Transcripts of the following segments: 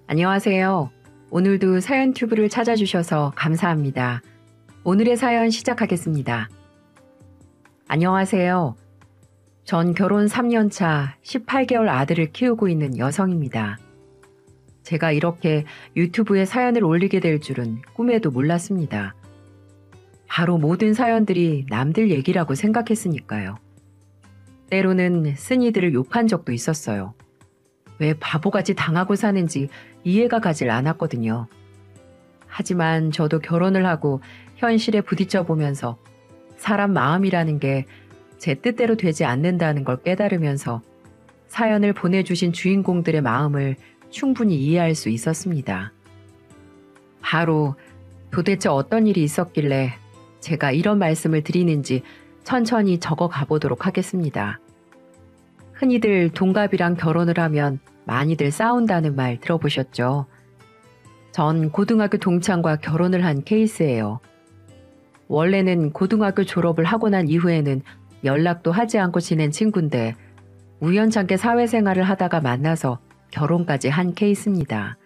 안녕하세요. 오늘도 사연 튜브를 찾아주셔서 감사합니다. 오늘의 사연 시작하겠습니다. 안녕하세요. 전 결혼 3년 차 18개월 아들을 키우고 있는 여성입니다. 제가 이렇게 유튜브에 사연을 올리게 될 줄은 꿈에도 몰랐습니다. 바로 모든 사연들이 남들 얘기라고 생각했으니까요. 때로는 쓴이들을 욕한 적도 있었어요. 왜 바보같이 당하고 사는지 이해가 가질 않았거든요. 하지만 저도 결혼을 하고 현실에 부딪혀 보면서 사람 마음이라는 게 제 뜻대로 되지 않는다는 걸 깨달으면서 사연을 보내주신 주인공들의 마음을 충분히 이해할 수 있었습니다. 바로 도대체 어떤 일이 있었길래 제가 이런 말씀을 드리는지 천천히 적어 가보도록 하겠습니다. 흔히들 동갑이랑 결혼을 하면 많이들 싸운다는 말 들어보셨죠? 전 고등학교 동창과 결혼을 한 케이스예요. 원래는 고등학교 졸업을 하고 난 이후에는 연락도 하지 않고 지낸 친구인데 우연찮게 사회생활을 하다가 만나서 결혼까지 한 케이스입니다.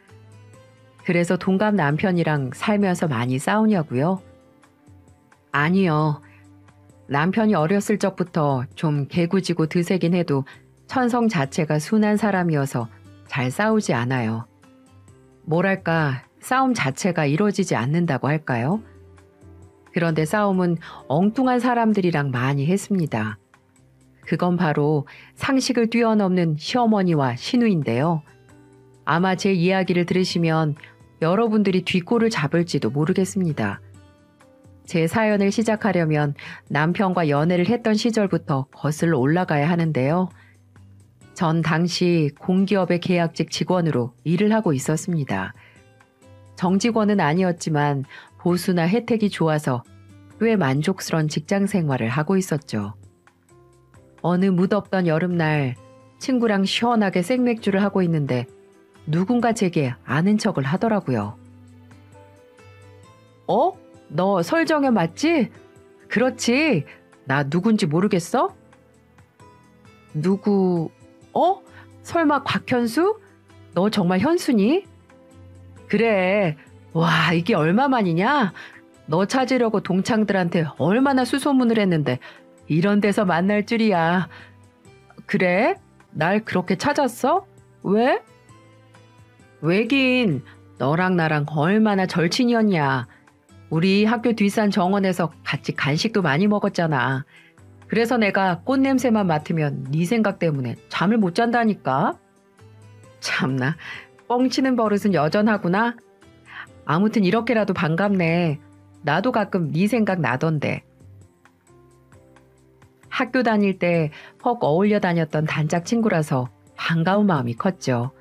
그래서 동갑 남편이랑 살면서 많이 싸우냐고요? 아니요. 남편이 어렸을 적부터 좀 개구지고 드세긴 해도 천성 자체가 순한 사람이어서 잘 싸우지 않아요. 뭐랄까, 싸움 자체가 이루어지지 않는다고 할까요? 그런데 싸움은 엉뚱한 사람들이랑 많이 했습니다. 그건 바로 상식을 뛰어넘는 시어머니와 시누인데요. 아마 제 이야기를 들으시면 여러분들이 뒷골을 잡을지도 모르겠습니다. 제 사연을 시작하려면 남편과 연애를 했던 시절부터 거슬러 올라가야 하는데요. 전 당시 공기업의 계약직 직원으로 일을 하고 있었습니다. 정직원은 아니었지만 보수나 혜택이 좋아서 꽤 만족스러운 직장 생활을 하고 있었죠. 어느 무덥던 여름날 친구랑 시원하게 생맥주를 하고 있는데 누군가 제게 아는 척을 하더라고요. 어? 너 설정현 맞지? 그렇지. 나 누군지 모르겠어? 누구? 설마 곽현수? 너 정말 현수니? 그래. 와, 이게 얼마만이냐? 너 찾으려고 동창들한테 얼마나 수소문을 했는데 이런 데서 만날 줄이야. 그래? 날 그렇게 찾았어? 왜? 왜긴 너랑 나랑 얼마나 절친이었냐. 우리 학교 뒷산 정원에서 같이 간식도 많이 먹었잖아. 그래서 내가 꽃냄새만 맡으면 네 생각 때문에 잠을 못 잔다니까. 참나, 뻥치는 버릇은 여전하구나. 아무튼 이렇게라도 반갑네. 나도 가끔 네 생각 나던데. 학교 다닐 때 퍽 어울려 다녔던 단짝 친구라서 반가운 마음이 컸죠.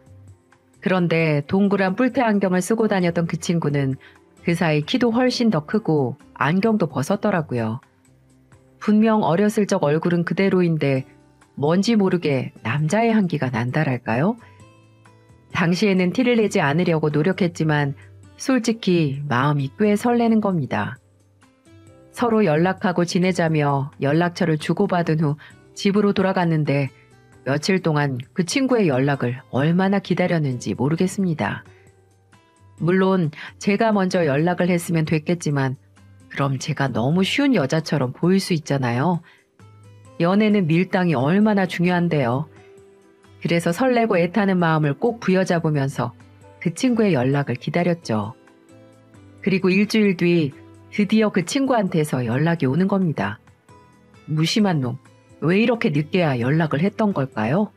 그런데 동그란 뿔테 안경을 쓰고 다녔던 그 친구는 그 사이 키도 훨씬 더 크고 안경도 벗었더라고요. 분명 어렸을 적 얼굴은 그대로인데 뭔지 모르게 남자의 향기가 난다랄까요? 당시에는 티를 내지 않으려고 노력했지만 솔직히 마음이 꽤 설레는 겁니다. 서로 연락하고 지내자며 연락처를 주고받은 후 집으로 돌아갔는데 며칠 동안 그 친구의 연락을 얼마나 기다렸는지 모르겠습니다. 물론 제가 먼저 연락을 했으면 됐겠지만 그럼 제가 너무 쉬운 여자처럼 보일 수 있잖아요. 연애는 밀당이 얼마나 중요한데요. 그래서 설레고 애타는 마음을 꼭 부여잡으면서 그 친구의 연락을 기다렸죠. 그리고 일주일 뒤 드디어 그 친구한테서 연락이 오는 겁니다. 무심한 놈, 왜 이렇게 늦게야 연락을 했던 걸까요?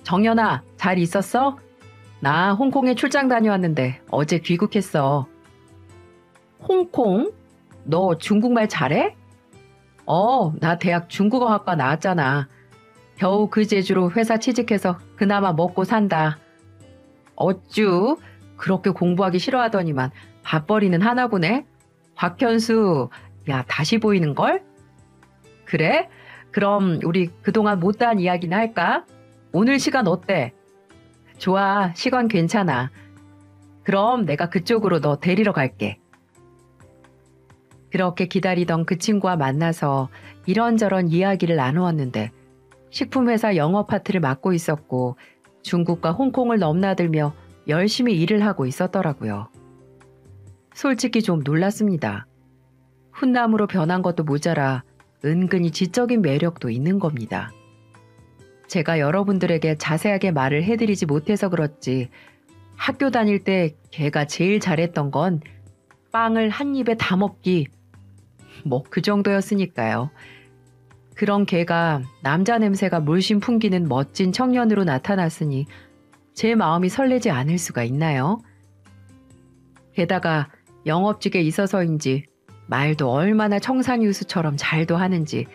정연아, 잘 있었어? 나 홍콩에 출장 다녀왔는데 어제 귀국했어. 홍콩? 너 중국말 잘해? 나 대학 중국어학과 나왔잖아. 겨우 그 재주로 회사 취직해서 그나마 먹고 산다. 어쭈? 그렇게 공부하기 싫어하더니만 밥벌이는 하나 보네? 곽현수, 야, 다시 보이는걸? 그래? 그럼 우리 그동안 못다한 이야기나 할까? 오늘 시간 어때? 좋아, 시간 괜찮아. 그럼 내가 그쪽으로 너 데리러 갈게. 그렇게 기다리던 그 친구와 만나서 이런저런 이야기를 나누었는데 식품회사 영업 파트를 맡고 있었고 중국과 홍콩을 넘나들며 열심히 일을 하고 있었더라고요. 솔직히 좀 놀랐습니다. 훈남으로 변한 것도 모자라 은근히 지적인 매력도 있는 겁니다. 제가 여러분들에게 자세하게 말을 해드리지 못해서 그렇지 학교 다닐 때 걔가 제일 잘했던 건 빵을 한 입에 다 먹기, 뭐 그 정도였으니까요. 그런 걔가 남자 냄새가 물씬 풍기는 멋진 청년으로 나타났으니 제 마음이 설레지 않을 수가 있나요? 게다가 영업직에 있어서인지 말도 얼마나 청산유수처럼 잘도 하는지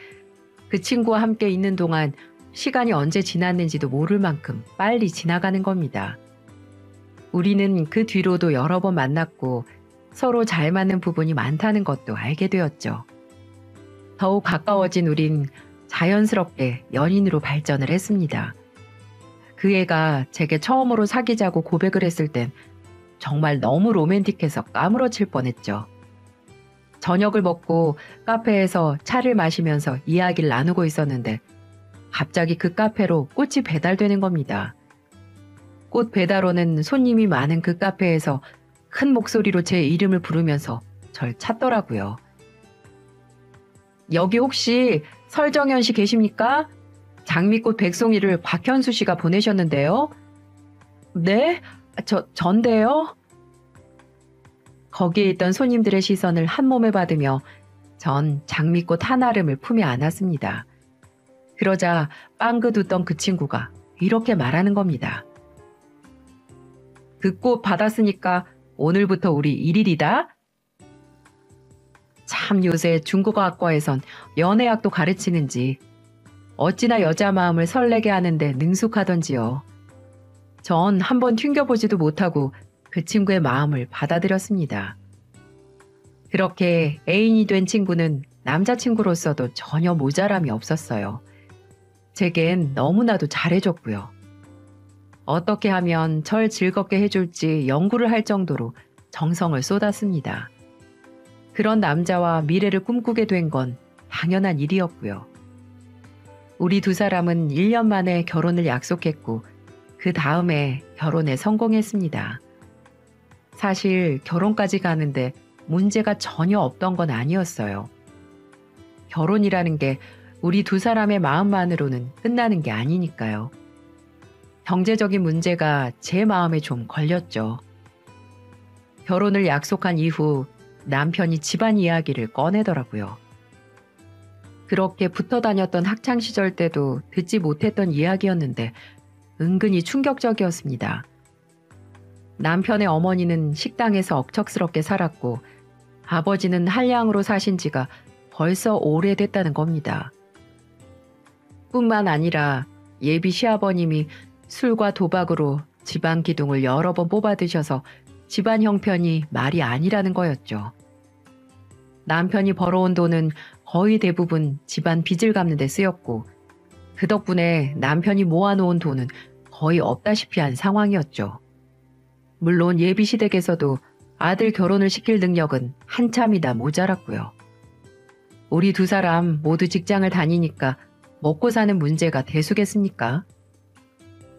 그 친구와 함께 있는 동안 시간이 언제 지났는지도 모를 만큼 빨리 지나가는 겁니다. 우리는 그 뒤로도 여러 번 만났고 서로 잘 맞는 부분이 많다는 것도 알게 되었죠. 더욱 가까워진 우린 자연스럽게 연인으로 발전을 했습니다. 그 애가 제게 처음으로 사귀자고 고백을 했을 땐 정말 너무 로맨틱해서 까무러칠 뻔했죠. 저녁을 먹고 카페에서 차를 마시면서 이야기를 나누고 있었는데 갑자기 그 카페로 꽃이 배달되는 겁니다. 꽃 배달원은 손님이 많은 그 카페에서 큰 목소리로 제 이름을 부르면서 절 찾더라고요. 여기 혹시 설정현 씨 계십니까? 장미꽃 백송이를 곽현수 씨가 보내셨는데요. 네? 전데요? 거기에 있던 손님들의 시선을 한 몸에 받으며 전 장미꽃 한 알음을 품에 안았습니다. 그러자 빵긋 웃던 그 친구가 이렇게 말하는 겁니다. 그 꽃 받았으니까 오늘부터 우리 일일이다. 참 요새 중국어학과에선 연애학도 가르치는지 어찌나 여자 마음을 설레게 하는데 능숙하던지요. 전 한번 튕겨보지도 못하고 그 친구의 마음을 받아들였습니다. 그렇게 애인이 된 친구는 남자친구로서도 전혀 모자람이 없었어요. 제겐 너무나도 잘해줬고요. 어떻게 하면 절 즐겁게 해줄지 연구를 할 정도로 정성을 쏟았습니다. 그런 남자와 미래를 꿈꾸게 된 건 당연한 일이었고요. 우리 두 사람은 1년 만에 결혼을 약속했고 그 다음에 결혼에 성공했습니다. 사실 결혼까지 가는데 문제가 전혀 없던 건 아니었어요. 결혼이라는 게 우리 두 사람의 마음만으로는 끝나는 게 아니니까요. 경제적인 문제가 제 마음에 좀 걸렸죠. 결혼을 약속한 이후 남편이 집안 이야기를 꺼내더라고요. 그렇게 붙어 다녔던 학창시절 때도 듣지 못했던 이야기였는데 은근히 충격적이었습니다. 남편의 어머니는 식당에서 억척스럽게 살았고 아버지는 한량으로 사신 지가 벌써 오래됐다는 겁니다. 뿐만 아니라 예비 시아버님이 술과 도박으로 집안 기둥을 여러 번 뽑아드셔서 집안 형편이 말이 아니라는 거였죠. 남편이 벌어온 돈은 거의 대부분 집안 빚을 갚는 데 쓰였고 그 덕분에 남편이 모아놓은 돈은 거의 없다시피 한 상황이었죠. 물론 예비시댁에서도 아들 결혼을 시킬 능력은 한참이다 모자랐고요. 우리 두 사람 모두 직장을 다니니까 먹고 사는 문제가 대수겠습니까?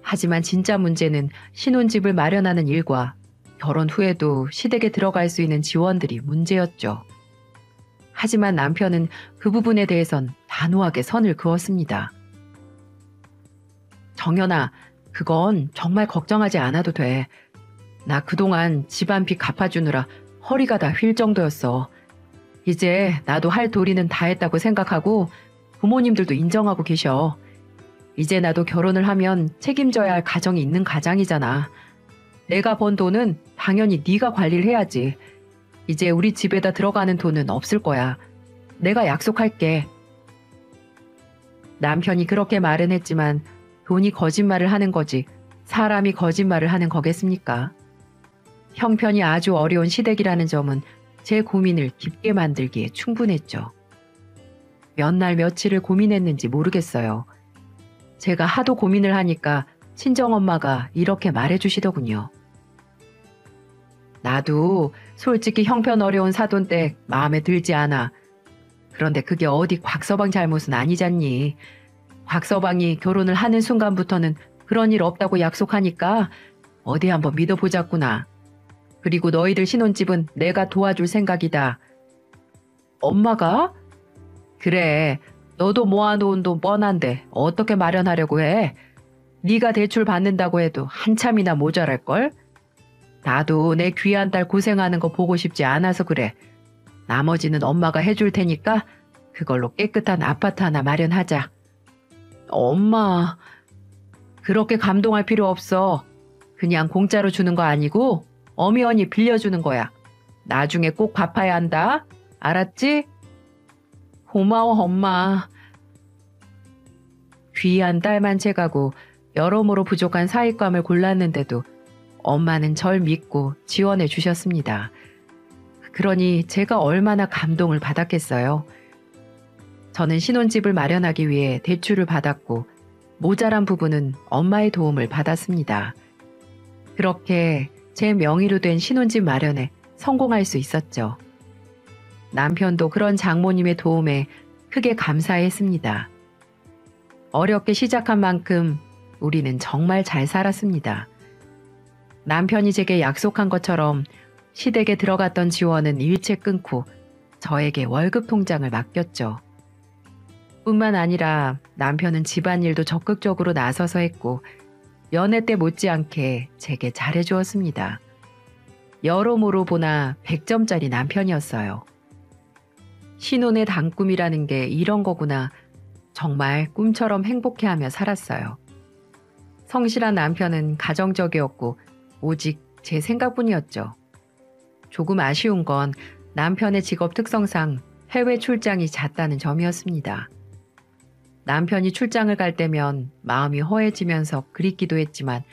하지만 진짜 문제는 신혼집을 마련하는 일과 결혼 후에도 시댁에 들어갈 수 있는 지원들이 문제였죠. 하지만 남편은 그 부분에 대해선 단호하게 선을 그었습니다. 정연아, 그건 정말 걱정하지 않아도 돼. 나 그동안 집안 빚 갚아주느라 허리가 다 휠 정도였어. 이제 나도 할 도리는 다 했다고 생각하고 부모님들도 인정하고 계셔. 이제 나도 결혼을 하면 책임져야 할 가정이 있는 가장이잖아. 내가 번 돈은 당연히 네가 관리를 해야지. 이제 우리 집에다 들어가는 돈은 없을 거야. 내가 약속할게. 남편이 그렇게 말은 했지만 돈이 거짓말을 하는 거지 사람이 거짓말을 하는 거겠습니까? 형편이 아주 어려운 시댁이라는 점은 제 고민을 깊게 만들기에 충분했죠. 몇 날 며칠을 고민했는지 모르겠어요. 제가 하도 고민을 하니까 친정엄마가 이렇게 말해주시더군요. 나도 솔직히 형편 어려운 사돈 댁 마음에 들지 않아. 그런데 그게 어디 곽서방 잘못은 아니잖니. 곽서방이 결혼을 하는 순간부터는 그런 일 없다고 약속하니까 어디 한번 믿어보자꾸나. 그리고 너희들 신혼집은 내가 도와줄 생각이다. 엄마가? 그래, 너도 모아놓은 돈 뻔한데 어떻게 마련하려고 해? 네가 대출 받는다고 해도 한참이나 모자랄걸? 나도 내 귀한 딸 고생하는 거 보고 싶지 않아서 그래. 나머지는 엄마가 해줄 테니까 그걸로 깨끗한 아파트 하나 마련하자. 엄마, 그렇게 감동할 필요 없어. 그냥 공짜로 주는 거 아니고 엄연히 빌려주는 거야. 나중에 꼭 갚아야 한다. 알았지? 고마워, 엄마. 귀한 딸만 채가고 여러모로 부족한 사익감을 골랐는데도 엄마는 절 믿고 지원해 주셨습니다. 그러니 제가 얼마나 감동을 받았겠어요. 저는 신혼집을 마련하기 위해 대출을 받았고 모자란 부분은 엄마의 도움을 받았습니다. 그렇게 제 명의로 된 신혼집 마련에 성공할 수 있었죠. 남편도 그런 장모님의 도움에 크게 감사했습니다. 어렵게 시작한 만큼 우리는 정말 잘 살았습니다. 남편이 제게 약속한 것처럼 시댁에 들어갔던 지원은 일체 끊고 저에게 월급 통장을 맡겼죠. 뿐만 아니라 남편은 집안일도 적극적으로 나서서 했고 연애 때 못지않게 제게 잘해주었습니다. 여러모로 보나 100점짜리 남편이었어요. 신혼의 단꿈이라는 게 이런 거구나. 정말 꿈처럼 행복해하며 살았어요. 성실한 남편은 가정적이었고 오직 제 생각뿐이었죠. 조금 아쉬운 건 남편의 직업 특성상 해외 출장이 잦다는 점이었습니다. 남편이 출장을 갈 때면 마음이 허해지면서 그립기도 했지만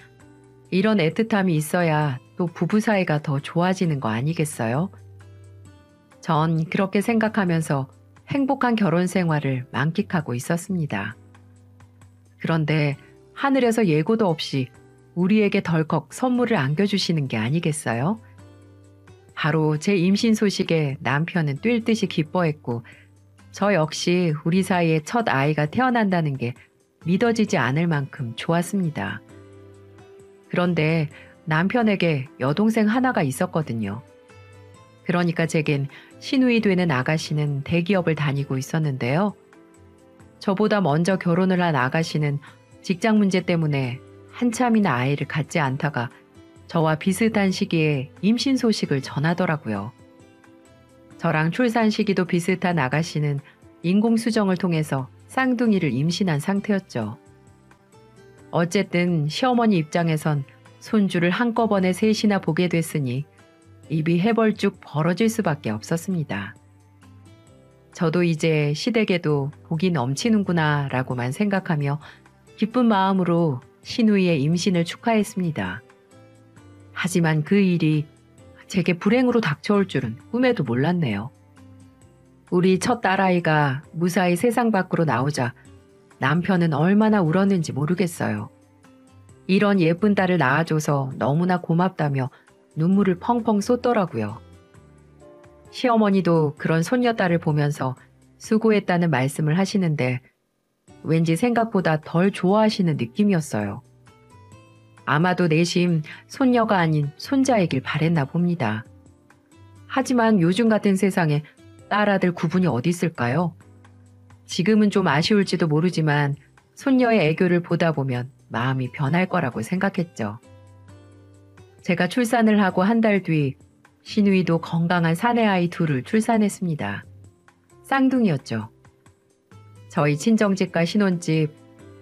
이런 애틋함이 있어야 또 부부 사이가 더 좋아지는 거 아니겠어요? 전 그렇게 생각하면서 행복한 결혼 생활을 만끽하고 있었습니다. 그런데 하늘에서 예고도 없이 우리에게 덜컥 선물을 안겨주시는 게 아니겠어요? 바로 제 임신 소식에 남편은 뛸 듯이 기뻐했고 저 역시 우리 사이에 첫 아이가 태어난다는 게 믿어지지 않을 만큼 좋았습니다. 그런데 남편에게 여동생 하나가 있었거든요. 그러니까 제겐 시누이 되는 아가씨는 대기업을 다니고 있었는데요. 저보다 먼저 결혼을 한 아가씨는 직장 문제 때문에 한참이나 아이를 갖지 않다가 저와 비슷한 시기에 임신 소식을 전하더라고요. 저랑 출산 시기도 비슷한 아가씨는 인공수정을 통해서 쌍둥이를 임신한 상태였죠. 어쨌든 시어머니 입장에선 손주를 한꺼번에 셋이나 보게 됐으니 입이 해벌쭉 벌어질 수밖에 없었습니다. 저도 이제 시댁에도 복이 넘치는구나 라고만 생각하며 기쁜 마음으로 시누이의 임신을 축하했습니다. 하지만 그 일이 제게 불행으로 닥쳐올 줄은 꿈에도 몰랐네요. 우리 첫 딸아이가 무사히 세상 밖으로 나오자 남편은 얼마나 울었는지 모르겠어요. 이런 예쁜 딸을 낳아줘서 너무나 고맙다며 눈물을 펑펑 쏟더라고요. 시어머니도 그런 손녀딸을 보면서 수고했다는 말씀을 하시는데 왠지 생각보다 덜 좋아하시는 느낌이었어요. 아마도 내심 손녀가 아닌 손자이길 바랬나 봅니다. 하지만 요즘 같은 세상에 딸아들 구분이 어디 있을까요? 지금은 좀 아쉬울지도 모르지만 손녀의 애교를 보다 보면 마음이 변할 거라고 생각했죠. 제가 출산을 하고 한 달 뒤 시누이도 건강한 사내아이 둘을 출산했습니다. 쌍둥이였죠. 저희 친정집과 신혼집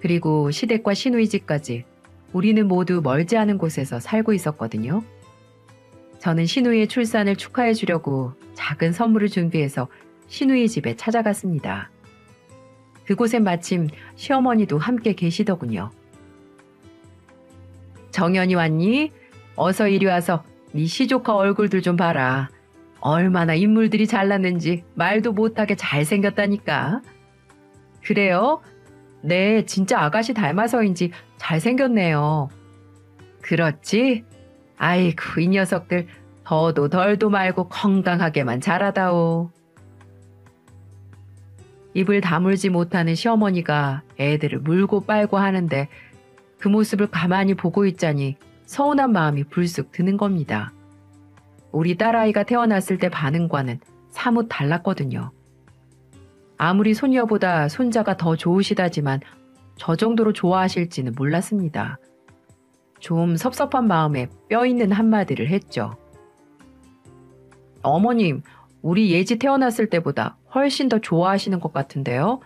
그리고 시댁과 시누이 집까지 우리는 모두 멀지 않은 곳에서 살고 있었거든요. 저는 시누이의 출산을 축하해 주려고 작은 선물을 준비해서 시누이 집에 찾아갔습니다. 그곳엔 마침 시어머니도 함께 계시더군요. 정연이 왔니? 어서 이리 와서 네 시조카 얼굴들 좀 봐라. 얼마나 인물들이 잘났는지 말도 못하게 잘생겼다니까. 그래요? 네, 진짜 아가씨 닮아서인지 잘생겼네요. 그렇지? 아이고, 이 녀석들 더도 덜도 말고 건강하게만 자라다오. 입을 다물지 못하는 시어머니가 애들을 물고 빨고 하는데 그 모습을 가만히 보고 있자니 서운한 마음이 불쑥 드는 겁니다. 우리 딸아이가 태어났을 때 반응과는 사뭇 달랐거든요. 아무리 손녀보다 손자가 더 좋으시다지만 저 정도로 좋아하실지는 몰랐습니다. 좀 섭섭한 마음에 뼈 있는 한마디를 했죠. 어머님, 우리 예지 태어났을 때보다 훨씬 더 좋아하시는 것 같은데요?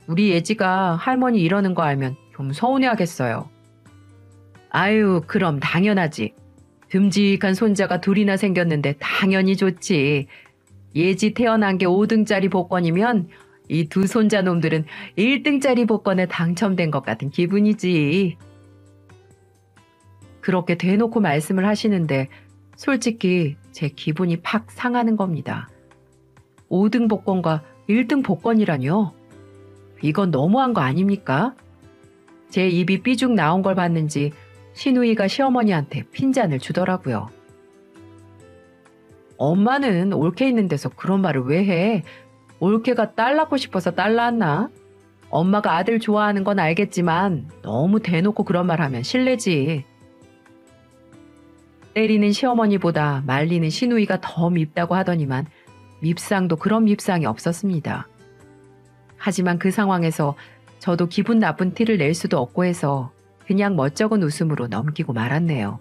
우리 예지가 할머니 이러는 거 알면 좀 서운해하겠어요. 아유, 그럼 당연하지. 듬직한 손자가 둘이나 생겼는데 당연히 좋지. 예지 태어난 게 5등짜리 복권이면 이 두 손자 놈들은 1등짜리 복권에 당첨된 것 같은 기분이지. 그렇게 대놓고 말씀을 하시는데 솔직히 제 기분이 팍 상하는 겁니다. 5등 복권과 1등 복권이라뇨? 이건 너무한 거 아닙니까? 제 입이 삐죽 나온 걸 봤는지 시누이가 시어머니한테 핀잔을 주더라고요. 엄마는 올케 있는 데서 그런 말을 왜 해? 올케가 딸 낳고 싶어서 딸 낳았나? 엄마가 아들 좋아하는 건 알겠지만 너무 대놓고 그런 말 하면 실례지. 때리는 시어머니보다 말리는 시누이가 더 밉다고 하더니만 밉상도 그런 밉상이 없었습니다. 하지만 그 상황에서 저도 기분 나쁜 티를 낼 수도 없고 해서 그냥 멋쩍은 웃음으로 넘기고 말았네요.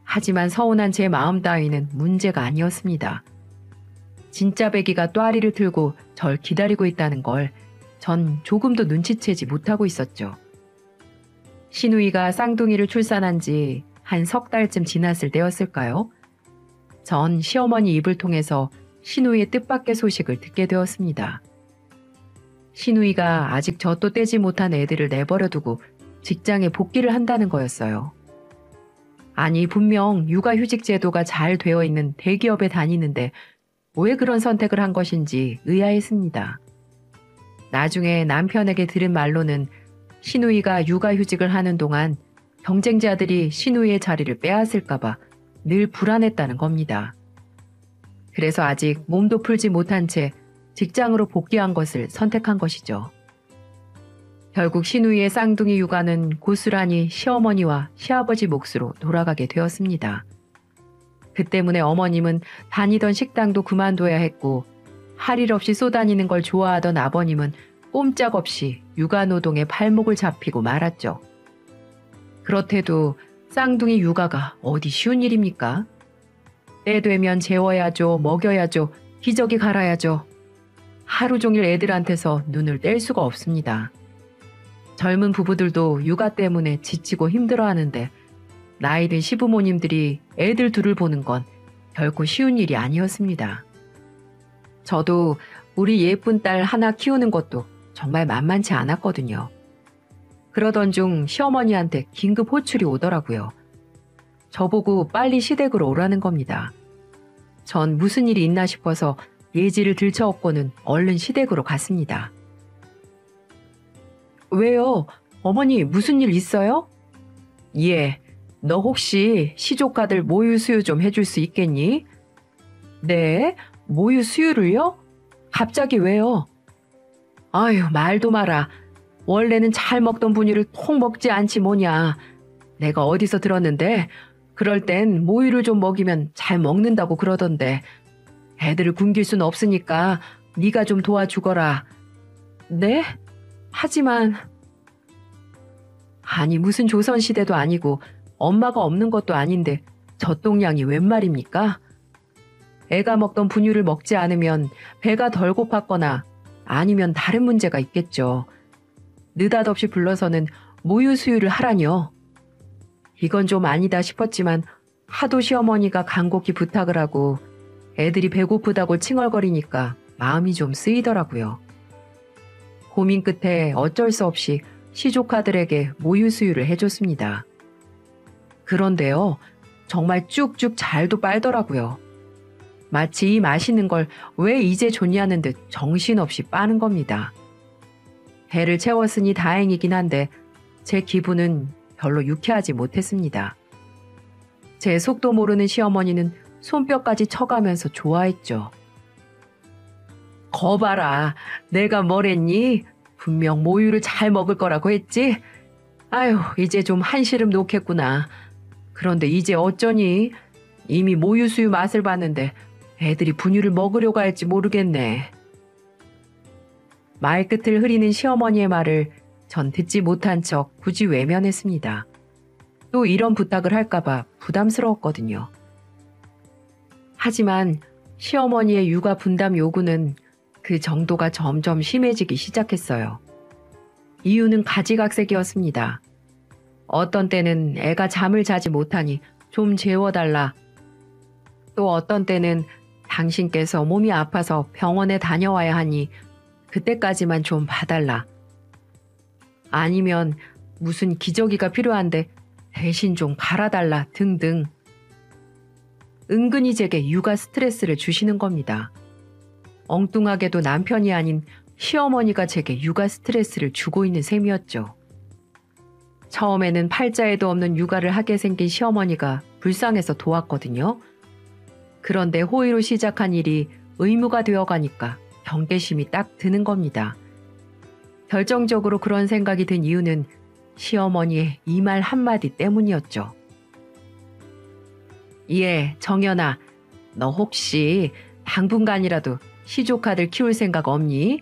하지만 서운한 제 마음 따위는 문제가 아니었습니다. 진짜 배기가 또아리를 들고 절 기다리고 있다는 걸 전 조금도 눈치채지 못하고 있었죠. 시누이가 쌍둥이를 출산한 지 한 석 달쯤 지났을 때였을까요? 전 시어머니 입을 통해서 시누이의 뜻밖의 소식을 듣게 되었습니다. 시누이가 아직 젖도 떼지 못한 애들을 내버려두고 직장에 복귀를 한다는 거였어요. 아니, 분명 육아휴직 제도가 잘 되어 있는 대기업에 다니는데 왜 그런 선택을 한 것인지 의아했습니다. 나중에 남편에게 들은 말로는 시누이가 육아휴직을 하는 동안 경쟁자들이 시누이의 자리를 빼앗을까봐 늘 불안했다는 겁니다. 그래서 아직 몸도 풀지 못한 채 직장으로 복귀한 것을 선택한 것이죠. 결국 시누이의 쌍둥이 육아는 고스란히 시어머니와 시아버지 몫으로 돌아가게 되었습니다. 그 때문에 어머님은 다니던 식당도 그만둬야 했고 할 일 없이 쏘다니는 걸 좋아하던 아버님은 꼼짝없이 육아노동에 발목을 잡히고 말았죠. 그렇대도 쌍둥이 육아가 어디 쉬운 일입니까? 때 되면 재워야죠, 먹여야죠, 기저귀 갈아야죠. 하루 종일 애들한테서 눈을 뗄 수가 없습니다. 젊은 부부들도 육아 때문에 지치고 힘들어하는데 나이 든 시부모님들이 애들 둘을 보는 건 결코 쉬운 일이 아니었습니다. 저도 우리 예쁜 딸 하나 키우는 것도 정말 만만치 않았거든요. 그러던 중 시어머니한테 긴급 호출이 오더라고요. 저보고 빨리 시댁으로 오라는 겁니다. 전 무슨 일이 있나 싶어서 예지를 들쳐업고는 얼른 시댁으로 갔습니다. 왜요? 어머니 무슨 일 있어요? 예, 너 혹시 시조카들 모유 수유 좀 해줄 수 있겠니? 네, 모유 수유를요? 갑자기 왜요? 아유, 말도 마라. 원래는 잘 먹던 분유를 통 먹지 않지 뭐냐. 내가 어디서 들었는데 그럴 땐 모유를 좀 먹이면 잘 먹는다고 그러던데 애들을 굶길 순 없으니까 네가 좀 도와주거라. 네? 하지만 아니 무슨 조선시대도 아니고 엄마가 없는 것도 아닌데 젖동량이 웬 말입니까? 애가 먹던 분유를 먹지 않으면 배가 덜 고팠거나 아니면 다른 문제가 있겠죠. 느닷없이 불러서는 모유 수유를 하라뇨. 이건 좀 아니다 싶었지만 하도 시어머니가 간곡히 부탁을 하고 애들이 배고프다고 칭얼거리니까 마음이 좀 쓰이더라고요. 고민 끝에 어쩔 수 없이 시조카들에게 모유 수유를 해줬습니다. 그런데요, 정말 쭉쭉 잘도 빨더라고요. 마치 이 맛있는 걸 왜 이제 줬냐는 듯 정신없이 빠는 겁니다. 배를 채웠으니 다행이긴 한데 제 기분은 별로 유쾌하지 못했습니다. 제 속도 모르는 시어머니는 손뼉까지 쳐가면서 좋아했죠. 거봐라, 내가 뭐랬니? 분명 모유를 잘 먹을 거라고 했지? 아유, 이제 좀 한시름 놓겠구나. 그런데 이제 어쩌니? 이미 모유수유 맛을 봤는데 애들이 분유를 먹으려고 할지 모르겠네. 말끝을 흐리는 시어머니의 말을 전 듣지 못한 척 굳이 외면했습니다. 또 이런 부탁을 할까봐 부담스러웠거든요. 하지만 시어머니의 육아 분담 요구는 그 정도가 점점 심해지기 시작했어요. 이유는 가지각색이었습니다. 어떤 때는 애가 잠을 자지 못하니 좀 재워달라. 또 어떤 때는 당신께서 몸이 아파서 병원에 다녀와야 하니 그때까지만 좀 봐달라. 아니면 무슨 기저귀가 필요한데 대신 좀 갈아달라 등등. 은근히 제게 육아 스트레스를 주시는 겁니다. 엉뚱하게도 남편이 아닌 시어머니가 제게 육아 스트레스를 주고 있는 셈이었죠. 처음에는 팔자에도 없는 육아를 하게 생긴 시어머니가 불쌍해서 도왔거든요. 그런데 호의로 시작한 일이 의무가 되어가니까 경계심이 딱 드는 겁니다. 결정적으로 그런 생각이 든 이유는 시어머니의 이 말 한마디 때문이었죠. 예, 정연아, 너 혹시 당분간이라도 시조카들 키울 생각 없니?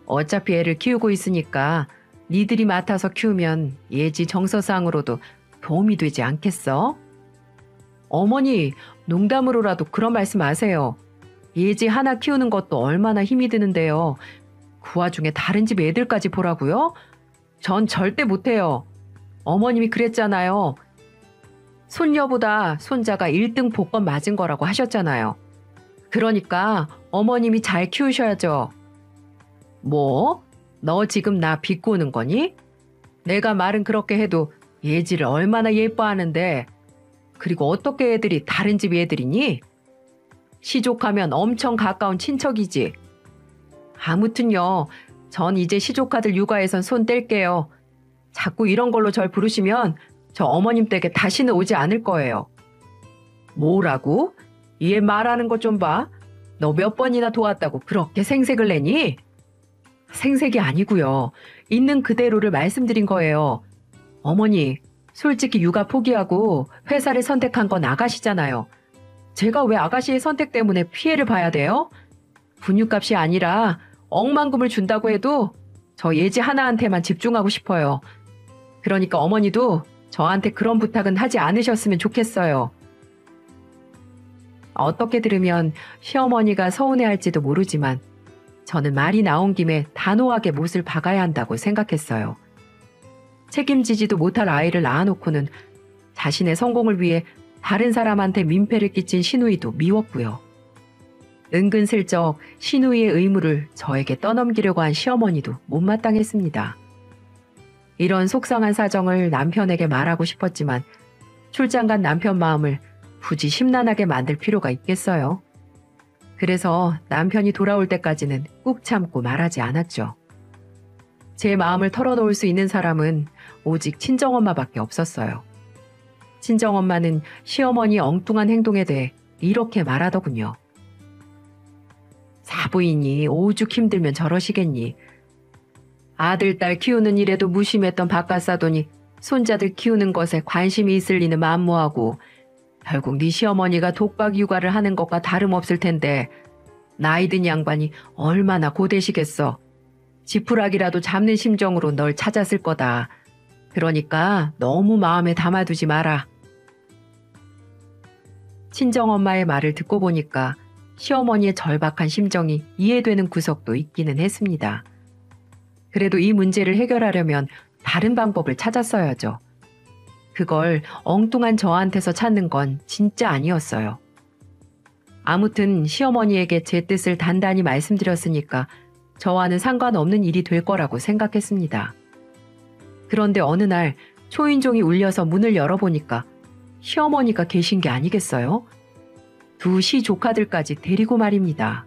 어차피 애를 키우고 있으니까 니들이 맡아서 키우면 예지 정서상으로도 도움이 되지 않겠어? 어머니, 농담으로라도 그런 말씀 마세요. 예지 하나 키우는 것도 얼마나 힘이 드는데요. 그 와중에 다른 집 애들까지 보라고요? 전 절대 못해요. 어머님이 그랬잖아요. 손녀보다 손자가 1등 복권 맞은 거라고 하셨잖아요. 그러니까 어머님이 잘 키우셔야죠. 뭐? 너 지금 나 비꼬는 거니? 내가 말은 그렇게 해도 예지를 얼마나 예뻐하는데. 그리고 어떻게 애들이 다른 집 애들이니? 시족하면 엄청 가까운 친척이지. 아무튼요, 전 이제 시조카들 육아에선 손 뗄게요. 자꾸 이런 걸로 절 부르시면 저 어머님 댁에 다시는 오지 않을 거예요. 뭐라고? 얘 말하는 것 좀 봐. 너 몇 번이나 도왔다고 그렇게 생색을 내니? 생색이 아니고요. 있는 그대로를 말씀드린 거예요. 어머니, 솔직히 육아 포기하고 회사를 선택한 건 아가씨잖아요. 제가 왜 아가씨의 선택 때문에 피해를 봐야 돼요? 분유값이 아니라 억만금을 준다고 해도 저 예지 하나한테만 집중하고 싶어요. 그러니까 어머니도 저한테 그런 부탁은 하지 않으셨으면 좋겠어요. 어떻게 들으면 시어머니가 서운해할지도 모르지만 저는 말이 나온 김에 단호하게 못을 박아야 한다고 생각했어요. 책임지지도 못할 아이를 낳아놓고는 자신의 성공을 위해 다른 사람한테 민폐를 끼친 시누이도 미웠고요. 은근슬쩍 시누이의 의무를 저에게 떠넘기려고 한 시어머니도 못마땅했습니다. 이런 속상한 사정을 남편에게 말하고 싶었지만 출장 간 남편 마음을 굳이 심란하게 만들 필요가 있겠어요. 그래서 남편이 돌아올 때까지는 꾹 참고 말하지 않았죠. 제 마음을 털어놓을 수 있는 사람은 오직 친정엄마밖에 없었어요. 친정엄마는 시어머니 엉뚱한 행동에 대해 이렇게 말하더군요. 사부인이 오죽 힘들면 저러시겠니. 아들, 딸 키우는 일에도 무심했던 바깥 사돈이 손자들 키우는 것에 관심이 있을 리는 만무하고 결국 네 시어머니가 독박 육아를 하는 것과 다름없을 텐데 나이 든 양반이 얼마나 고되시겠어. 지푸라기라도 잡는 심정으로 널 찾았을 거다. 그러니까 너무 마음에 담아두지 마라. 친정엄마의 말을 듣고 보니까 시어머니의 절박한 심정이 이해되는 구석도 있기는 했습니다. 그래도 이 문제를 해결하려면 다른 방법을 찾았어야죠. 그걸 엉뚱한 저한테서 찾는 건 진짜 아니었어요. 아무튼 시어머니에게 제 뜻을 단단히 말씀드렸으니까 저와는 상관없는 일이 될 거라고 생각했습니다. 그런데 어느 날 초인종이 울려서 문을 열어보니까 시어머니가 계신 게 아니겠어요? 두 시조카들까지 데리고 말입니다.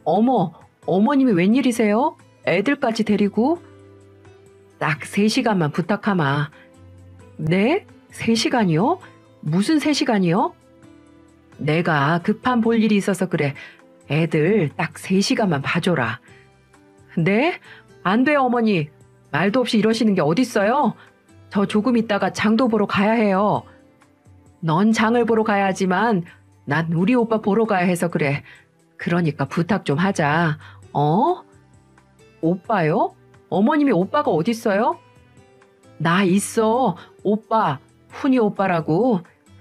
어머, 어머님이 웬일이세요? 애들까지 데리고? 딱 3시간만 부탁하마. 네? 3시간이요? 무슨 3시간이요? 내가 급한 볼 일이 있어서 그래. 애들 딱 3시간만 봐줘라. 네? 안 돼, 어머니. 말도 없이 이러시는 게 어딨어요? 저 조금 있다가 장도 보러 가야 해요. 넌 장을 보러 가야지만 난 우리 오빠 보러 가야 해서 그래. 그러니까 부탁 좀 하자. 어? 오빠요? 어머님이 오빠가 어딨어요? 나 있어. 오빠, 훈이 오빠라고.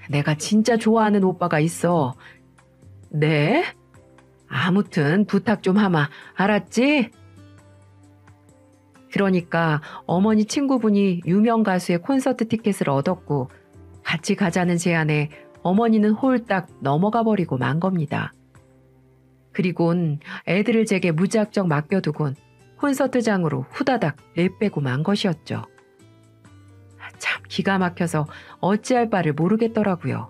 내가 진짜 좋아하는 오빠가 있어. 네? 아무튼 부탁 좀 하마. 알았지? 그러니까 어머니 친구분이 유명 가수의 콘서트 티켓을 얻었고 같이 가자는 제안에 어머니는 홀딱 넘어가 버리고 만 겁니다. 그리곤 애들을 제게 무작정 맡겨두곤 콘서트장으로 후다닥 내빼고 만 것이었죠. 참 기가 막혀서 어찌할 바를 모르겠더라고요.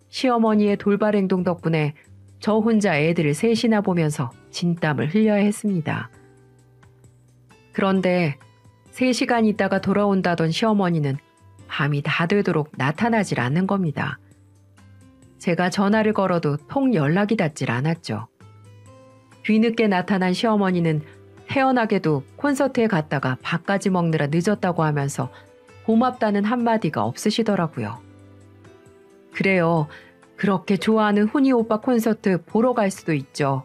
시어머니의 돌발 행동 덕분에 저 혼자 애들을 셋이나 보면서 진땀을 흘려야 했습니다. 그런데 3시간 있다가 돌아온다던 시어머니는 밤이 다 되도록 나타나질 않는 겁니다. 제가 전화를 걸어도 통 연락이 닿질 않았죠. 뒤늦게 나타난 시어머니는 태연하게도 콘서트에 갔다가 밥까지 먹느라 늦었다고 하면서 고맙다는 한마디가 없으시더라고요. 그래요. 그렇게 좋아하는 훈이 오빠 콘서트 보러 갈 수도 있죠.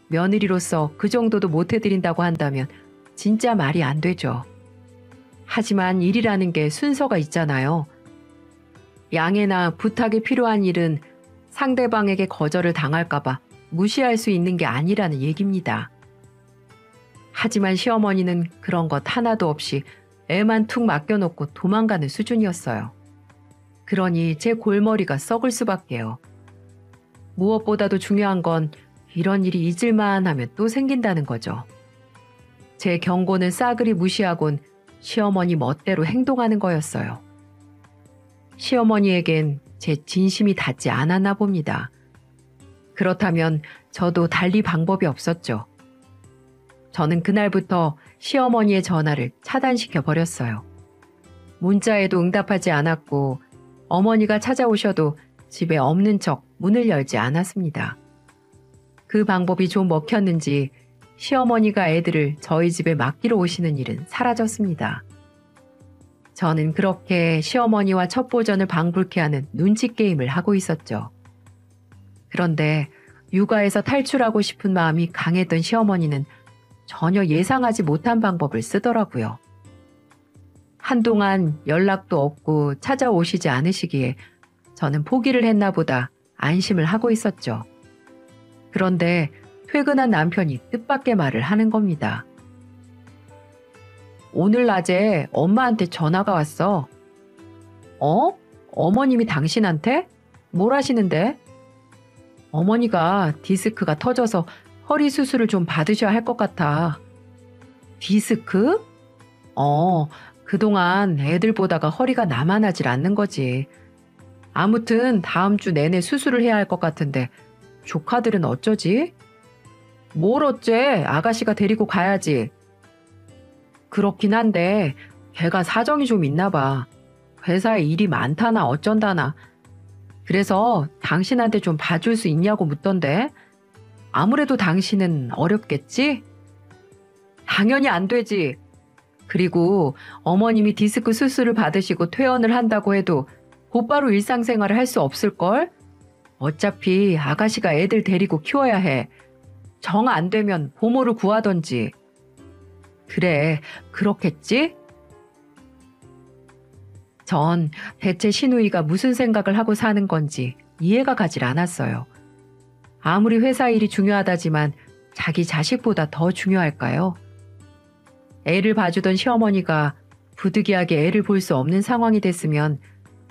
며느리로서 그 정도도 못 해드린다고 한다면 진짜 말이 안 되죠. 하지만 일이라는 게 순서가 있잖아요. 양해나 부탁이 필요한 일은 상대방에게 거절을 당할까봐 무시할 수 있는 게 아니라는 얘기입니다. 하지만 시어머니는 그런 것 하나도 없이 애만 툭 맡겨놓고 도망가는 수준이었어요. 그러니 제 골머리가 썩을 수밖에요. 무엇보다도 중요한 건 이런 일이 잊을만 하면 또 생긴다는 거죠. 제 경고는 싸그리 무시하곤 시어머니 멋대로 행동하는 거였어요. 시어머니에겐 제 진심이 닿지 않았나 봅니다. 그렇다면 저도 달리 방법이 없었죠. 저는 그날부터 시어머니의 전화를 차단시켜 버렸어요. 문자에도 응답하지 않았고 어머니가 찾아오셔도 집에 없는 척 문을 열지 않았습니다. 그 방법이 좀 먹혔는지 시어머니가 애들을 저희 집에 맡기러 오시는 일은 사라졌습니다. 저는 그렇게 시어머니와 첩보전을 방불케 하는 눈치 게임을 하고 있었죠. 그런데 육아에서 탈출하고 싶은 마음이 강했던 시어머니는 전혀 예상하지 못한 방법을 쓰더라고요. 한동안 연락도 없고 찾아오시지 않으시기에 저는 포기를 했나 보다 안심을 하고 있었죠. 그런데 퇴근한 남편이 뜻밖의 말을 하는 겁니다. 오늘 낮에 엄마한테 전화가 왔어. 어? 어머님이 당신한테? 뭘 하시는데? 어머니가 디스크가 터져서 허리 수술을 좀 받으셔야 할 것 같아. 디스크? 그동안 애들 보다가 허리가 남아나질 않는 거지. 아무튼 다음 주 내내 수술을 해야 할 것 같은데 조카들은 어쩌지? 뭘 어째? 아가씨가 데리고 가야지. 그렇긴 한데 걔가 사정이 좀 있나 봐. 회사에 일이 많다나 어쩐다나. 그래서 당신한테 좀 봐줄 수 있냐고 묻던데. 아무래도 당신은 어렵겠지? 당연히 안 되지. 그리고 어머님이 디스크 수술을 받으시고 퇴원을 한다고 해도 곧바로 일상생활을 할 수 없을걸? 어차피 아가씨가 애들 데리고 키워야 해. 정 안 되면 보모를 구하던지. 그래, 그렇겠지? 전 대체 시누이가 무슨 생각을 하고 사는 건지 이해가 가질 않았어요. 아무리 회사 일이 중요하다지만 자기 자식보다 더 중요할까요? 애를 봐주던 시어머니가 부득이하게 애를 볼 수 없는 상황이 됐으면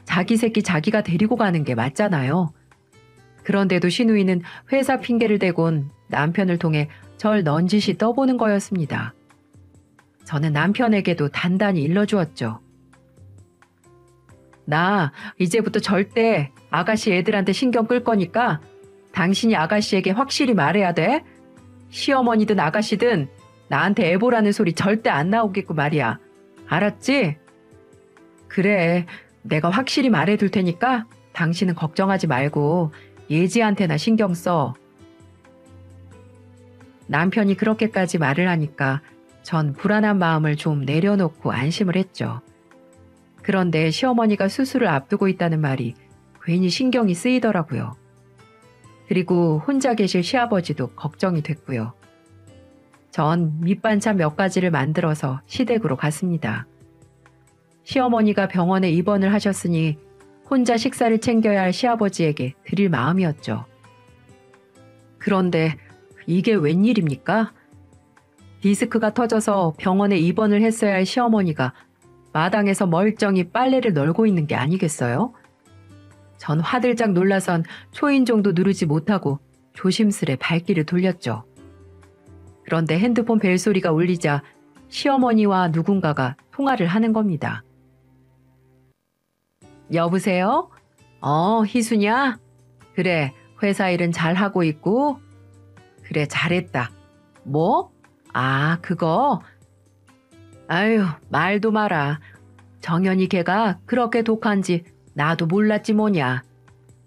자기 새끼 자기가 데리고 가는 게 맞잖아요. 그런데도 시누이는 회사 핑계를 대곤 남편을 통해 절 넌지시 떠보는 거였습니다. 저는 남편에게도 단단히 일러주었죠. 나 이제부터 절대 아가씨 애들한테 신경 끌 거니까 당신이 아가씨에게 확실히 말해야 돼. 시어머니든 아가씨든 나한테 애보라는 소리 절대 안 나오겠고 말이야. 알았지? 그래, 내가 확실히 말해둘 테니까 당신은 걱정하지 말고 예지한테나 신경 써. 남편이 그렇게까지 말을 하니까 전 불안한 마음을 좀 내려놓고 안심을 했죠. 그런데 시어머니가 수술을 앞두고 있다는 말이 괜히 신경이 쓰이더라고요. 그리고 혼자 계실 시아버지도 걱정이 됐고요. 전 밑반찬 몇 가지를 만들어서 시댁으로 갔습니다. 시어머니가 병원에 입원을 하셨으니 혼자 식사를 챙겨야 할 시아버지에게 드릴 마음이었죠. 그런데 이게 웬일입니까? 디스크가 터져서 병원에 입원을 했어야 할 시어머니가 마당에서 멀쩡히 빨래를 널고 있는 게 아니겠어요? 전 화들짝 놀라선 초인종도 누르지 못하고 조심스레 발길을 돌렸죠. 그런데 핸드폰 벨소리가 울리자 시어머니와 누군가가 통화를 하는 겁니다. 여보세요? 희순이야? 그래, 회사 일은 잘하고 있고? 그래, 잘했다. 뭐? 그거? 아유, 말도 마라. 정연이 걔가 그렇게 독한지 나도 몰랐지 뭐냐.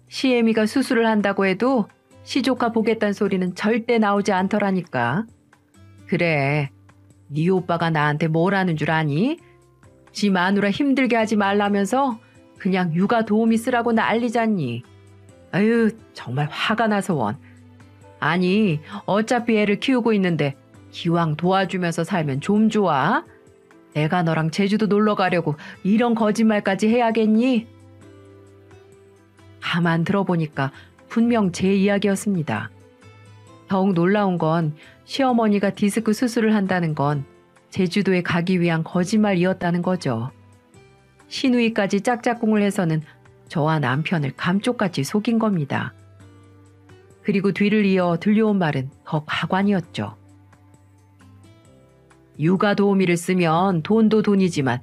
시애미가 수술을 한다고 해도 시조카 보겠다는 소리는 절대 나오지 않더라니까. 그래, 네 오빠가 나한테 뭘 하는 줄 아니? 지 마누라 힘들게 하지 말라면서 그냥 육아 도우미 쓰라고 난리잖니. 아유, 정말 화가 나서 원. 아니, 어차피 애를 키우고 있는데 기왕 도와주면서 살면 좀 좋아? 내가 너랑 제주도 놀러 가려고 이런 거짓말까지 해야겠니? 가만 들어보니까 분명 제 이야기였습니다. 더욱 놀라운 건 시어머니가 디스크 수술을 한다는 건 제주도에 가기 위한 거짓말이었다는 거죠. 시누이까지 짝짝꿍을 해서는 저와 남편을 감쪽같이 속인 겁니다. 그리고 뒤를 이어 들려온 말은 더 가관이었죠. 육아 도우미를 쓰면 돈도 돈이지만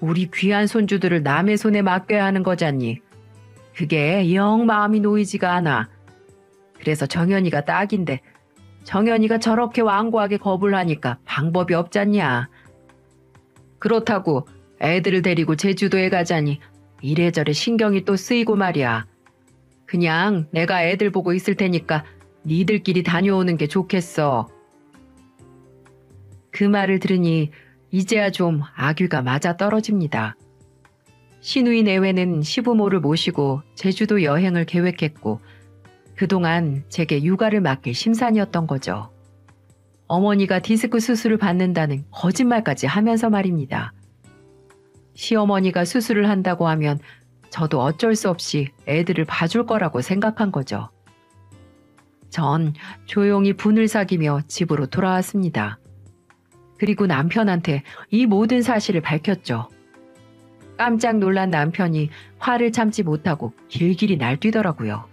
우리 귀한 손주들을 남의 손에 맡겨야 하는 거잖니. 그게 영 마음이 놓이지가 않아. 그래서 정연이가 딱인데 정연이가 저렇게 완고하게 거부를 하니까 방법이 없잖냐. 그렇다고 애들을 데리고 제주도에 가자니 이래저래 신경이 또 쓰이고 말이야. 그냥 내가 애들 보고 있을 테니까 니들끼리 다녀오는 게 좋겠어. 그 말을 들으니 이제야 좀 악귀가 맞아 떨어집니다. 시누이 내외는 시부모를 모시고 제주도 여행을 계획했고 그동안 제게 육아를 맡길 심산이었던 거죠. 어머니가 디스크 수술을 받는다는 거짓말까지 하면서 말입니다. 시어머니가 수술을 한다고 하면 저도 어쩔 수 없이 애들을 봐줄 거라고 생각한 거죠. 전 조용히 분을 사기며 집으로 돌아왔습니다. 그리고 남편한테 이 모든 사실을 밝혔죠. 깜짝 놀란 남편이 화를 참지 못하고 길길이 날뛰더라고요.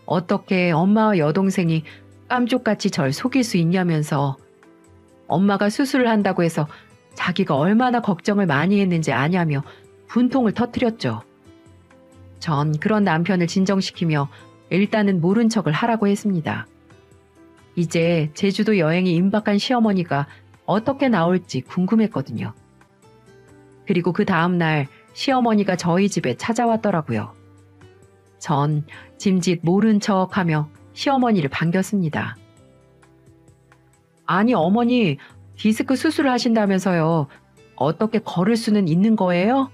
어떻게 엄마와 여동생이 깜쪽같이 절 속일 수 있냐면서 엄마가 수술을 한다고 해서 자기가 얼마나 걱정을 많이 했는지 아냐며 분통을 터뜨렸죠. 전 그런 남편을 진정시키며 일단은 모른 척을 하라고 했습니다. 이제 제주도 여행이 임박한 시어머니가 어떻게 나올지 궁금했거든요. 그리고 그 다음날 시어머니가 저희 집에 찾아왔더라고요. 전 짐짓 모른 척하며 시어머니를 반겼습니다. 아니 어머니 디스크 수술을 하신다면서요. 어떻게 걸을 수는 있는 거예요?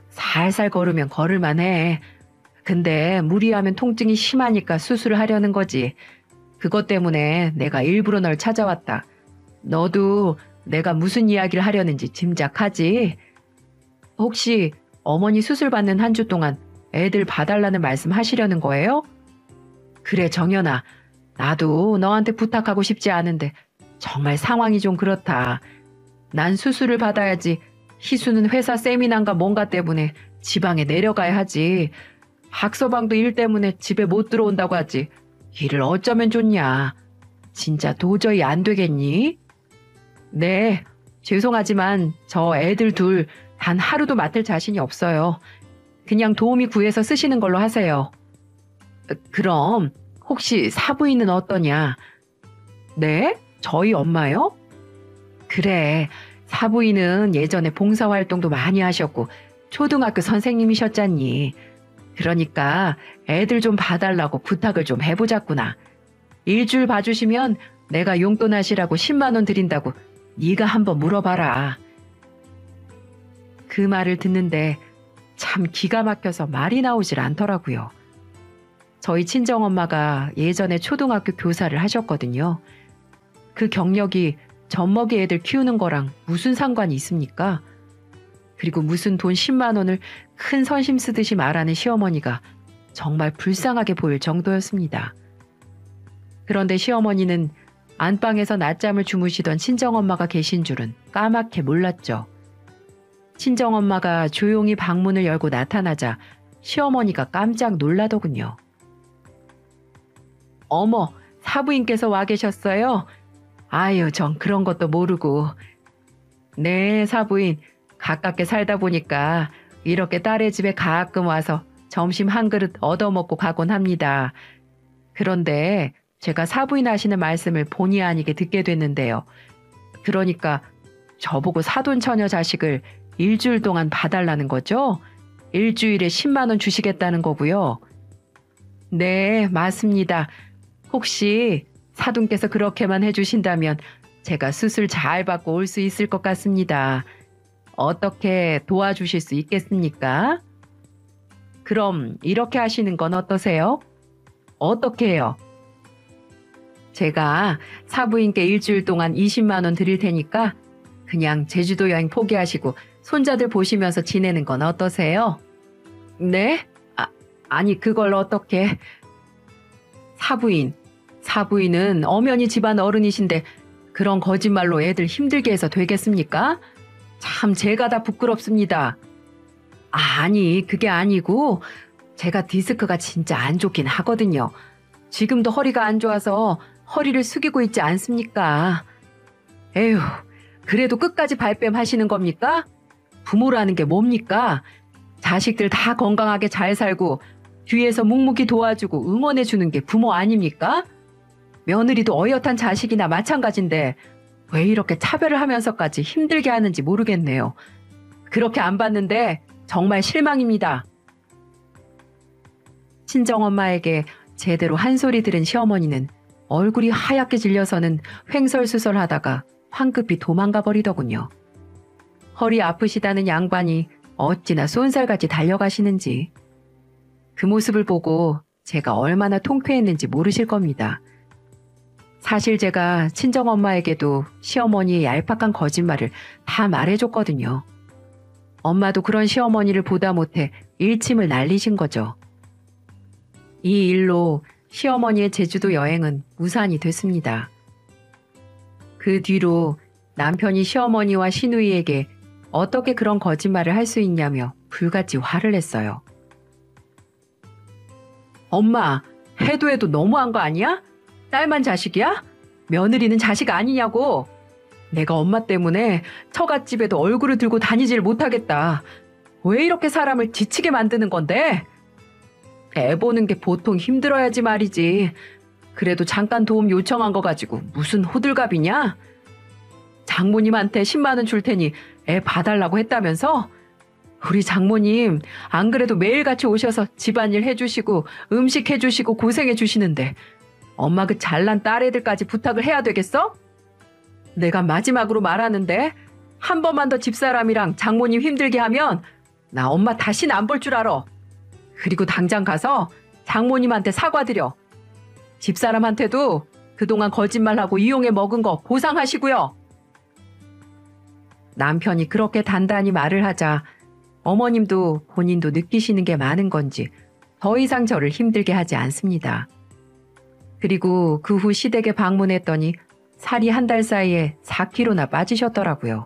살살 걸으면 걸을만 해. 근데 무리하면 통증이 심하니까 수술을 하려는 거지. 그것 때문에 내가 일부러 널 찾아왔다. 너도 내가 무슨 이야기를 하려는지 짐작하지? 혹시 어머니 수술 받는 한 주 동안 애들 봐달라는 말씀 하시려는 거예요? 그래 정연아, 나도 너한테 부탁하고 싶지 않은데 정말 상황이 좀 그렇다. 난 수술을 받아야지. 희수는 회사 세미나인가 뭔가 때문에 지방에 내려가야 하지. 박서방도 일 때문에 집에 못 들어온다고 하지. 일을 어쩌면 좋냐. 진짜 도저히 안 되겠니? 네, 죄송하지만 저 애들 둘 단 하루도 맡을 자신이 없어요. 그냥 도우미 구해서 쓰시는 걸로 하세요. 그럼 혹시 사부인은 어떠냐? 네? 저희 엄마요? 그래, 사부인은 예전에 봉사활동도 많이 하셨고 초등학교 선생님이셨잖니. 그러니까 애들 좀 봐달라고 부탁을 좀 해보자꾸나. 일주일 봐주시면 내가 용돈 하시라고 10만 원 드린다고 네가 한번 물어봐라. 그 말을 듣는데 참 기가 막혀서 말이 나오질 않더라고요. 저희 친정엄마가 예전에 초등학교 교사를 하셨거든요. 그 경력이 젖먹이 애들 키우는 거랑 무슨 상관이 있습니까? 그리고 무슨 돈 10만 원을 큰 선심 쓰듯이 말하는 시어머니가 정말 불쌍하게 보일 정도였습니다. 그런데 시어머니는 안방에서 낮잠을 주무시던 친정엄마가 계신 줄은 까맣게 몰랐죠. 친정엄마가 조용히 방문을 열고 나타나자 시어머니가 깜짝 놀라더군요. 어머, 사부인께서 와 계셨어요? 아유, 전 그런 것도 모르고. 네, 사부인. 가깝게 살다 보니까 이렇게 딸의 집에 가끔 와서 점심 한 그릇 얻어먹고 가곤 합니다. 그런데 제가 사부인 하시는 말씀을 본의 아니게 듣게 됐는데요. 그러니까 저보고 사돈처녀 자식을 일주일 동안 봐달라는 거죠? 일주일에 10만 원 주시겠다는 거고요. 네, 맞습니다. 혹시 사돈께서 그렇게만 해주신다면 제가 수술 잘 받고 올 수 있을 것 같습니다. 어떻게 도와주실 수 있겠습니까? 그럼 이렇게 하시는 건 어떠세요? 어떻게 해요? 제가 사부인께 일주일 동안 20만 원 드릴 테니까 그냥 제주도 여행 포기하시고 손자들 보시면서 지내는 건 어떠세요? 네? 아니 그걸 어떻게... 사부인은 엄연히 집안 어른이신데 그런 거짓말로 애들 힘들게 해서 되겠습니까? 참 제가 다 부끄럽습니다. 아니 그게 아니고 제가 디스크가 진짜 안 좋긴 하거든요. 지금도 허리가 안 좋아서 허리를 숙이고 있지 않습니까? 에휴, 그래도 끝까지 발뺌 하시는 겁니까? 부모라는 게 뭡니까? 자식들 다 건강하게 잘 살고 뒤에서 묵묵히 도와주고 응원해주는 게 부모 아닙니까? 며느리도 어엿한 자식이나 마찬가지인데 왜 이렇게 차별을 하면서까지 힘들게 하는지 모르겠네요. 그렇게 안 봤는데 정말 실망입니다. 친정엄마에게 제대로 한 소리 들은 시어머니는 얼굴이 하얗게 질려서는 횡설수설하다가 황급히 도망가 버리더군요. 허리 아프시다는 양반이 어찌나 쏜살같이 달려가시는지 그 모습을 보고 제가 얼마나 통쾌했는지 모르실 겁니다. 사실 제가 친정엄마에게도 시어머니의 얄팍한 거짓말을 다 말해줬거든요. 엄마도 그런 시어머니를 보다 못해 일침을 날리신 거죠. 이 일로 시어머니의 제주도 여행은 무산이 됐습니다. 그 뒤로 남편이 시어머니와 시누이에게 어떻게 그런 거짓말을 할 수 있냐며 불같이 화를 냈어요. 엄마, 해도 너무한 거 아니야? 딸만 자식이야? 며느리는 자식 아니냐고. 내가 엄마 때문에 처갓집에도 얼굴을 들고 다니질 못하겠다. 왜 이렇게 사람을 지치게 만드는 건데? 애 보는 게 보통 힘들어야지 말이지. 그래도 잠깐 도움 요청한 거 가지고 무슨 호들갑이냐? 장모님한테 10만 원 줄 테니 애 봐달라고 했다면서? 우리 장모님 안 그래도 매일같이 오셔서 집안일 해주시고 음식 해주시고 고생해주시는데 엄마 그 잘난 딸애들까지 부탁을 해야 되겠어? 내가 마지막으로 말하는데 한 번만 더 집사람이랑 장모님 힘들게 하면 나 엄마 다신 안 볼 줄 알아. 그리고 당장 가서 장모님한테 사과드려. 집사람한테도 그동안 거짓말하고 이용해 먹은 거 보상하시고요. 남편이 그렇게 단단히 말을 하자 어머님도 본인도 느끼시는 게 많은 건지 더 이상 저를 힘들게 하지 않습니다. 그리고 그 후 시댁에 방문했더니 살이 한 달 사이에 4kg나 빠지셨더라고요.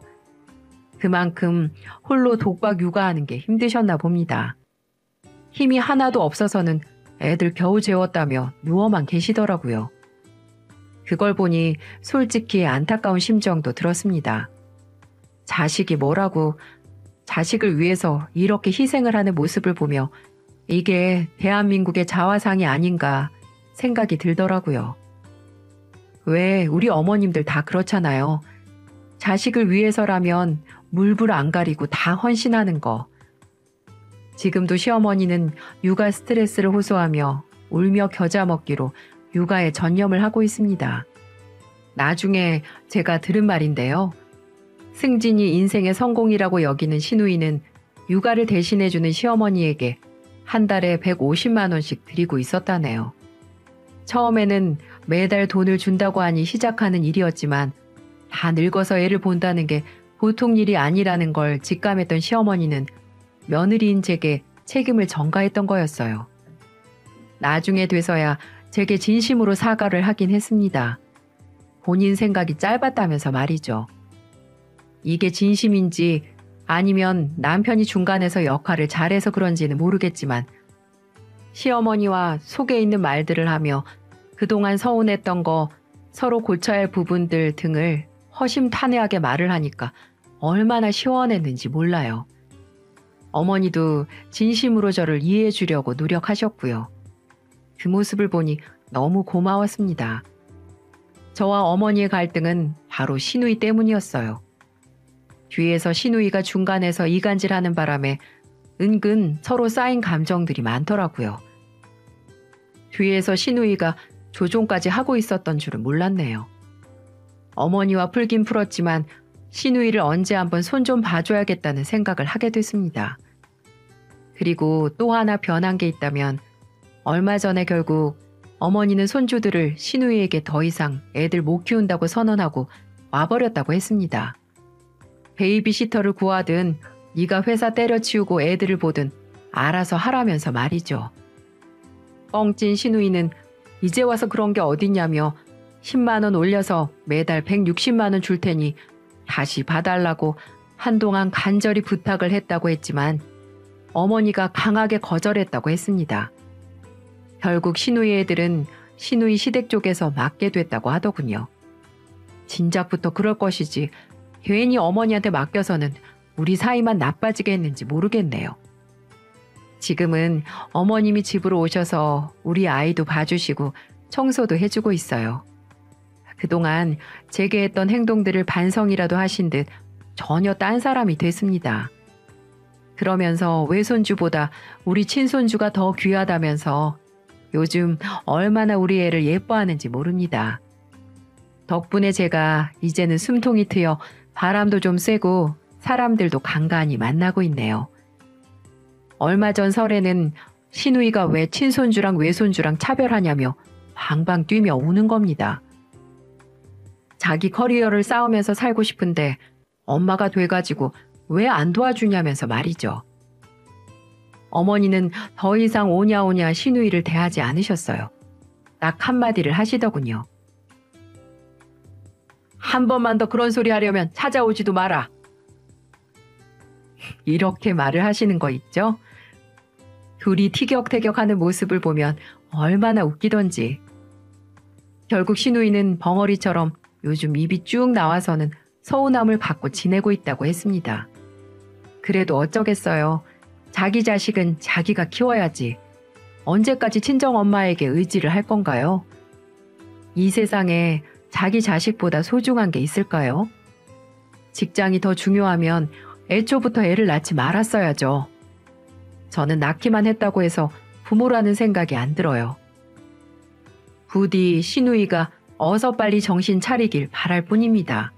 그만큼 홀로 독박 육아하는 게 힘드셨나 봅니다. 힘이 하나도 없어서는 애들 겨우 재웠다며 누워만 계시더라고요. 그걸 보니 솔직히 안타까운 심정도 들었습니다. 자식이 뭐라고 자식을 위해서 이렇게 희생을 하는 모습을 보며 이게 대한민국의 자화상이 아닌가 생각이 들더라고요. 왜 우리 어머님들 다 그렇잖아요. 자식을 위해서라면 물불 안 가리고 다 헌신하는 거. 지금도 시어머니는 육아 스트레스를 호소하며 울며 겨자 먹기로 육아에 전념을 하고 있습니다. 나중에 제가 들은 말인데요. 승진이 인생의 성공이라고 여기는 시누이는 육아를 대신해주는 시어머니에게 한 달에 150만 원씩 드리고 있었다네요. 처음에는 매달 돈을 준다고 하니 시작하는 일이었지만 다 늙어서 애를 본다는 게 보통 일이 아니라는 걸 직감했던 시어머니는 며느리인 제게 책임을 전가했던 거였어요. 나중에 돼서야 제게 진심으로 사과를 하긴 했습니다. 본인 생각이 짧았다면서 말이죠. 이게 진심인지 아니면 남편이 중간에서 역할을 잘해서 그런지는 모르겠지만 시어머니와 속에 있는 말들을 하며 그동안 서운했던 거, 서로 고쳐야 할 부분들 등을 허심탄회하게 말을 하니까 얼마나 시원했는지 몰라요. 어머니도 진심으로 저를 이해해 주려고 노력하셨고요. 그 모습을 보니 너무 고마웠습니다. 저와 어머니의 갈등은 바로 시누이 때문이었어요. 뒤에서 시누이가 중간에서 이간질하는 바람에 은근 서로 쌓인 감정들이 많더라고요. 뒤에서 시누이가 조종까지 하고 있었던 줄은 몰랐네요. 어머니와 풀긴 풀었지만 시누이를 언제 한번 손 좀 봐줘야겠다는 생각을 하게 됐습니다. 그리고 또 하나 변한 게 있다면 얼마 전에 결국 어머니는 손주들을 시누이에게 더 이상 애들 못 키운다고 선언하고 와버렸다고 했습니다. 베이비시터를 구하든 네가 회사 때려치우고 애들을 보든 알아서 하라면서 말이죠. 뻥찐 시누이는 이제 와서 그런 게 어딨냐며 10만 원 올려서 매달 160만 원 줄 테니 다시 봐달라고 한동안 간절히 부탁을 했다고 했지만 어머니가 강하게 거절했다고 했습니다. 결국 시누이 애들은 시누이 시댁 쪽에서 맡게 됐다고 하더군요. 진작부터 그럴 것이지 괜히 어머니한테 맡겨서는 우리 사이만 나빠지게 했는지 모르겠네요. 지금은 어머님이 집으로 오셔서 우리 아이도 봐주시고 청소도 해주고 있어요. 그동안 제게 했던 행동들을 반성이라도 하신 듯 전혀 딴 사람이 됐습니다. 그러면서 외손주보다 우리 친손주가 더 귀하다면서 요즘 얼마나 우리 애를 예뻐하는지 모릅니다. 덕분에 제가 이제는 숨통이 트여 바람도 좀 쐬고 사람들도 간간히 만나고 있네요. 얼마 전 설에는 시누이가 왜 친손주랑 외손주랑 차별하냐며 방방 뛰며 우는 겁니다. 자기 커리어를 쌓으면서 살고 싶은데 엄마가 돼가지고 왜 안 도와주냐면서 말이죠. 어머니는 더 이상 오냐오냐 시누이를 대하지 않으셨어요. 딱 한마디를 하시더군요. 한 번만 더 그런 소리 하려면 찾아오지도 마라. 이렇게 말을 하시는 거 있죠? 둘이 티격태격하는 모습을 보면 얼마나 웃기던지. 결국 시누이는 벙어리처럼 요즘 입이 쭉 나와서는 서운함을 갖고 지내고 있다고 했습니다. 그래도 어쩌겠어요. 자기 자식은 자기가 키워야지. 언제까지 친정엄마에게 의지를 할 건가요? 이 세상에 자기 자식보다 소중한 게 있을까요? 직장이 더 중요하면 애초부터 애를 낳지 말았어야죠. 저는 낳기만 했다고 해서 부모라는 생각이 안 들어요. 부디 시누이가 어서 빨리 정신 차리길 바랄 뿐입니다.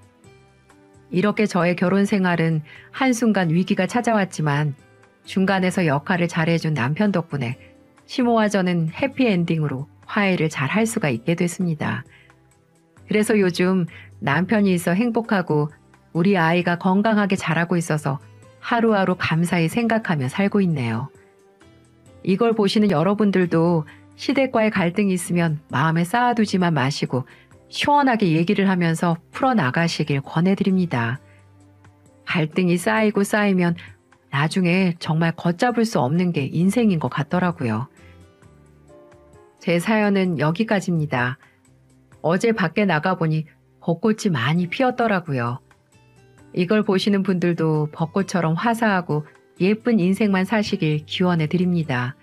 이렇게 저의 결혼 생활은 한순간 위기가 찾아왔지만 중간에서 역할을 잘해준 남편 덕분에 시모와 저는 해피엔딩으로 화해를 잘 할 수가 있게 됐습니다. 그래서 요즘 남편이 있어 행복하고 우리 아이가 건강하게 자라고 있어서 하루하루 감사히 생각하며 살고 있네요. 이걸 보시는 여러분들도 시댁과의 갈등이 있으면 마음에 쌓아두지만 마시고 시원하게 얘기를 하면서 풀어나가시길 권해드립니다. 갈등이 쌓이고 쌓이면 나중에 정말 걷잡을 수 없는 게 인생인 것 같더라고요. 제 사연은 여기까지입니다. 어제 밖에 나가보니 벚꽃이 많이 피었더라고요. 이걸 보시는 분들도 벚꽃처럼 화사하고 예쁜 인생만 사시길 기원해 드립니다.